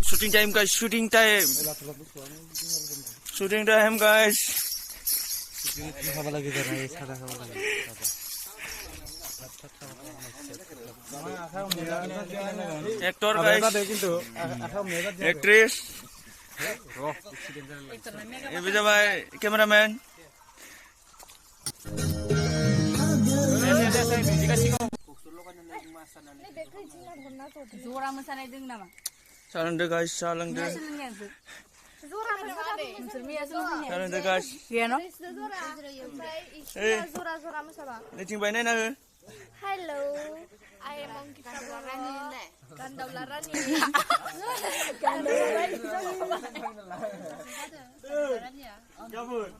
Shooting time guys, shooting time. Shooting time guys. Actor guys. Actress. Ini bisa by cameraman. Salang deh guys, salang deh. Salang deh guys. Lecing by nena. Hello, I am Angkita Larani. Gandau Larani. Gandau Larani.